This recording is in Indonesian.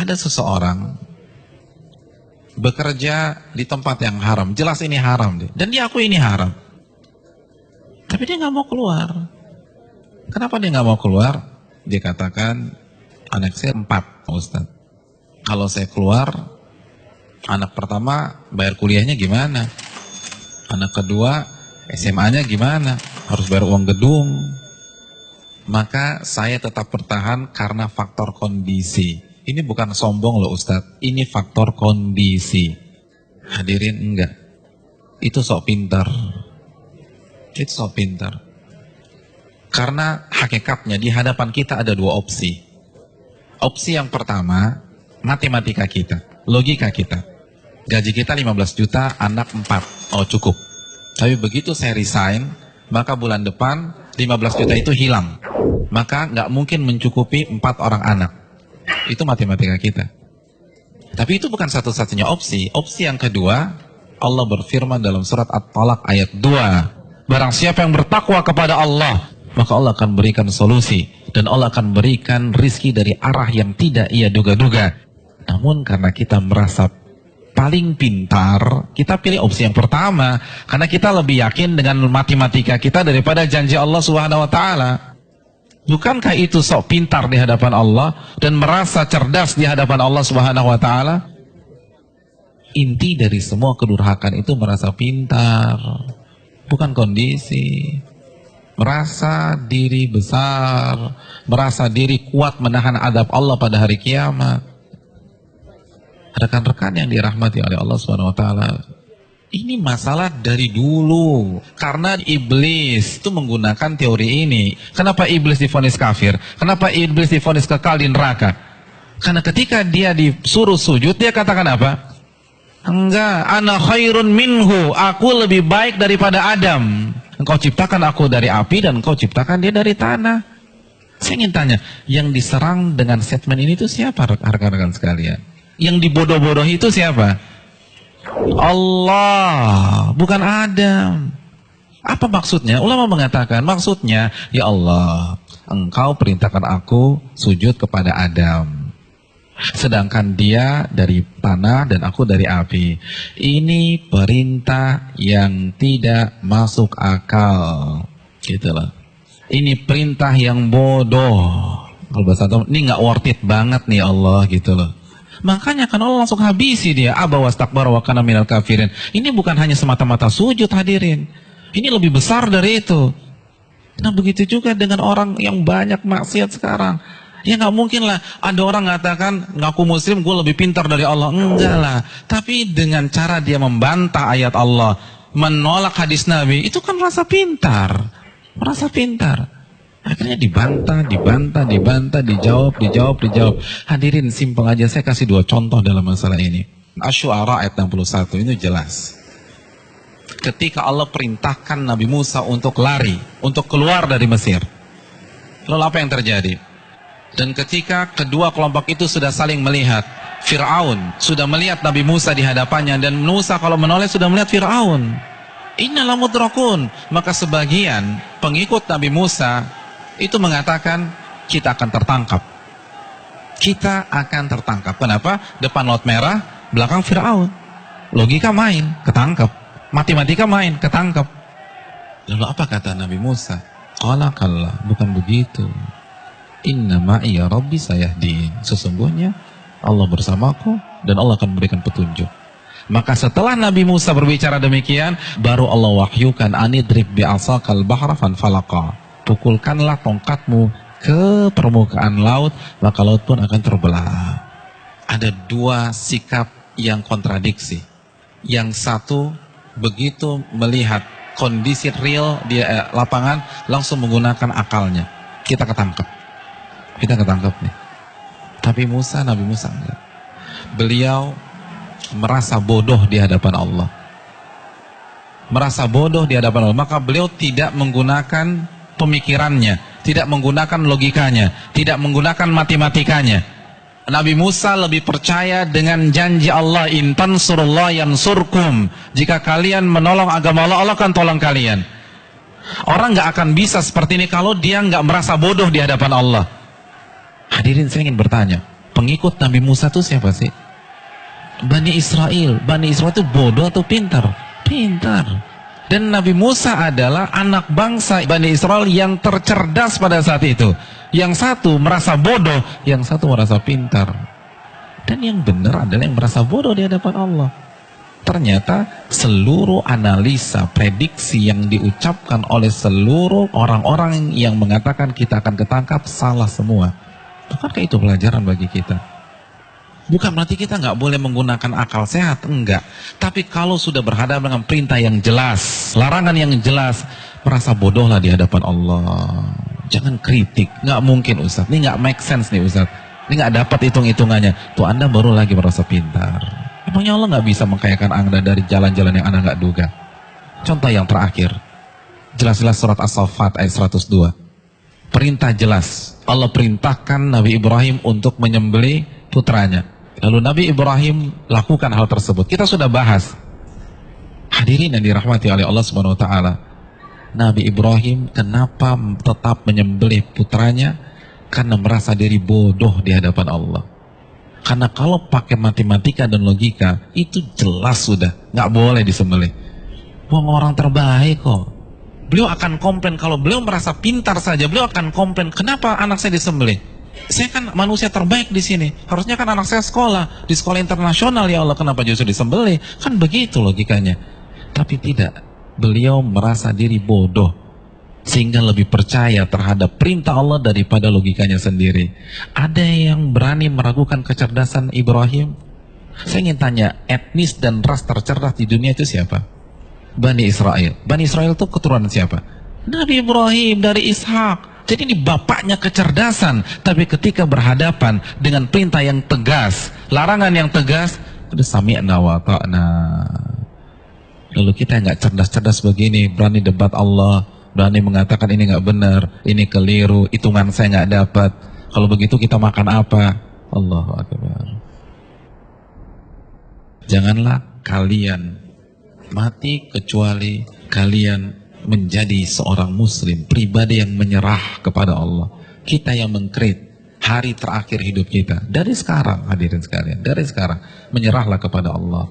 Ada seseorang bekerja di tempat yang haram, jelas ini haram deh, dan dia akui ini haram, tapi dia nggak mau keluar. Kenapa dia nggak mau keluar? Dia katakan, anak saya 4, Ustaz. Kalau saya keluar, anak pertama bayar kuliahnya gimana? Anak kedua SMA-nya gimana? Harus bayar uang gedung. Maka saya tetap bertahan karena faktor kondisi. Ini bukan sombong loh Ustadz, ini faktor kondisi. Hadirin, enggak. Itu sok pintar. Itu sok pintar. Karena hakikatnya di hadapan kita ada 2 opsi. Opsi yang pertama, matematika kita, logika kita. Gaji kita 15 juta, anak 4. Oh cukup. Tapi begitu saya resign, maka bulan depan 15 juta itu hilang. Maka nggak mungkin mencukupi 4 orang anak. Itu matematika kita. Tapi itu bukan satu-satunya opsi. Opsi yang kedua, Allah berfirman dalam surat At-Talaq ayat 2. Barang siapa yang bertakwa kepada Allah, maka Allah akan berikan solusi. Dan Allah akan berikan rizki dari arah yang tidak ia duga-duga. Namun karena kita merasa paling pintar, kita pilih opsi yang pertama. Karena kita lebih yakin dengan matematika kita daripada janji Allah Subhanahu wa Ta'ala. Bukankah itu sok pintar di hadapan Allah dan merasa cerdas di hadapan Allah Subhanahu wa Ta'ala? Inti dari semua kedurhakaan itu merasa pintar, bukan kondisi. Merasa diri besar, merasa diri kuat menahan adab Allah pada hari kiamat. Rekan-rekan yang dirahmati oleh Allah Subhanahu wa Ta'ala, ini masalah dari dulu. Karena iblis itu menggunakan teori ini. Kenapa iblis divonis kafir? Kenapa iblis divonis kekal di neraka? Karena ketika dia disuruh sujud, dia katakan apa? Enggak, ana khairun minhu, aku lebih baik daripada Adam. Engkau ciptakan aku dari api dan engkau ciptakan dia dari tanah. Saya ingin tanya, yang diserang dengan statement ini itu siapa rekan-rekan sekalian? Yang dibodoh-bodohi itu siapa? Allah, bukan Adam. Apa maksudnya? Ulama mengatakan maksudnya, ya Allah, engkau perintahkan aku sujud kepada Adam, sedangkan dia dari tanah dan aku dari api. Ini perintah yang tidak masuk akal, gitulah. Ini perintah yang bodoh. Kalau bahasa ini nggak worth it banget nih Allah, gitu loh. Makanya kan Allah langsung habisi dia. Aba wastakbara wa kana minal kafirin. Ini bukan hanya semata-mata sujud, hadirin. Ini lebih besar dari itu. Nah begitu juga dengan orang yang banyak maksiat sekarang. Ya nggak mungkin lah ada orang mengatakan ngaku muslim gue lebih pintar dari Allah. Enggak lah. Tapi dengan cara dia membantah ayat Allah, menolak hadis Nabi, itu kan merasa pintar. Merasa pintar. Akhirnya dibantah, dijawab. Hadirin, simpel aja, saya kasih 2 contoh dalam masalah ini. Asy-Syu'ara ayat 61, ini jelas. Ketika Allah perintahkan Nabi Musa untuk lari, untuk keluar dari Mesir. Lalu apa yang terjadi? Dan ketika kedua kelompok itu sudah saling melihat, Fir'aun sudah melihat Nabi Musa di hadapannya, dan Musa kalau menoleh sudah melihat Fir'aun. Innalam mudrakun. Maka sebagian pengikut Nabi Musa itu mengatakan kita akan tertangkap. Kita akan tertangkap. Kenapa? Depan laut merah, belakang Fir'aun. Logika main, ketangkap. Matematika main, ketangkap. Lalu apa kata Nabi Musa? Qala kalla, bukan begitu. Inna ma'iya rabbi sayahdin. Sesungguhnya Allah bersamaku dan Allah akan memberikan petunjuk. Maka setelah Nabi Musa berbicara demikian, baru Allah wahyukan anidrib bi'asakal bahra fanfalaqa. Pukulkanlah tongkatmu ke permukaan laut, maka laut pun akan terbelah. Ada 2 sikap yang kontradiksi. Yang satu begitu melihat kondisi real di lapangan, langsung menggunakan akalnya. Kita ketangkep nih. Tapi Nabi Musa enggak. Beliau merasa bodoh di hadapan Allah. Maka beliau tidak menggunakan pemikirannya, tidak menggunakan logikanya, tidak menggunakan matematikanya. Nabi Musa lebih percaya dengan janji Allah, in tansurullah yansurkum. Jika kalian menolong agama Allah, Allah akan tolong kalian. Orang nggak akan bisa seperti ini kalau dia nggak merasa bodoh di hadapan Allah. Hadirin, saya ingin bertanya, pengikut Nabi Musa itu siapa sih? Bani Israel. Bani Israel itu bodoh atau pintar? Pintar. Dan Nabi Musa adalah anak bangsa Bani Israel yang tercerdas pada saat itu. Yang satu merasa bodoh, yang satu merasa pintar. Dan yang benar adalah yang merasa bodoh di hadapan Allah. Ternyata seluruh analisa, prediksi yang diucapkan oleh seluruh orang-orang yang mengatakan kita akan ketangkap salah semua. Bukankah itu pelajaran bagi kita? Bukan berarti kita nggak boleh menggunakan akal sehat, enggak. Tapi kalau sudah berhadapan dengan perintah yang jelas, larangan yang jelas, merasa bodohlah di hadapan Allah. Jangan kritik, nggak mungkin Ustaz. Ini nggak make sense nih Ustaz. Ini nggak dapat hitung-hitungannya. Tuh Anda baru lagi merasa pintar. Emangnya Allah nggak bisa mengkayakan Anda dari jalan-jalan yang Anda nggak duga? Contoh yang terakhir, jelas-jelas surat As-Saffat ayat 102. Perintah jelas. Allah perintahkan Nabi Ibrahim untuk menyembelih putranya. Lalu Nabi Ibrahim lakukan hal tersebut. Kita sudah bahas. Hadirin yang dirahmati oleh Allah Subhanahu wa taala. Nabi Ibrahim kenapa tetap menyembelih putranya? Karena merasa diri bodoh di hadapan Allah. Karena kalau pakai matematika dan logika, itu jelas sudah nggak boleh disembelih. Wong orang terbaik kok. Beliau akan komplain, kalau beliau merasa pintar saja, beliau akan komplain, kenapa anak saya disembelih? Saya kan manusia terbaik di sini. Harusnya kan anak saya sekolah di sekolah internasional, ya Allah, kenapa justru disembelih? Kan begitu logikanya. Tapi tidak. Beliau merasa diri bodoh sehingga lebih percaya terhadap perintah Allah daripada logikanya sendiri. Ada yang berani meragukan kecerdasan Ibrahim? Saya ingin tanya, etnis dan ras tercerdas di dunia itu siapa? Bani Israel. Bani Israel itu keturunan siapa? Nabi Ibrahim dari Ishak. Jadi ini bapaknya kecerdasan. Tapi ketika berhadapan dengan perintah yang tegas, larangan yang tegas, udah sami'na wa ta'na. Lalu kita nggak cerdas-cerdas begini, berani debat Allah, berani mengatakan ini nggak benar, ini keliru, hitungan saya nggak dapat. Kalau begitu kita makan apa? Allahu Akbar. Janganlah kalian mati kecuali kalian menjadi seorang muslim, pribadi yang menyerah kepada Allah. Kita yang mengkrit hari terakhir hidup kita. Dari sekarang, hadirin sekalian, dari sekarang menyerahlah kepada Allah.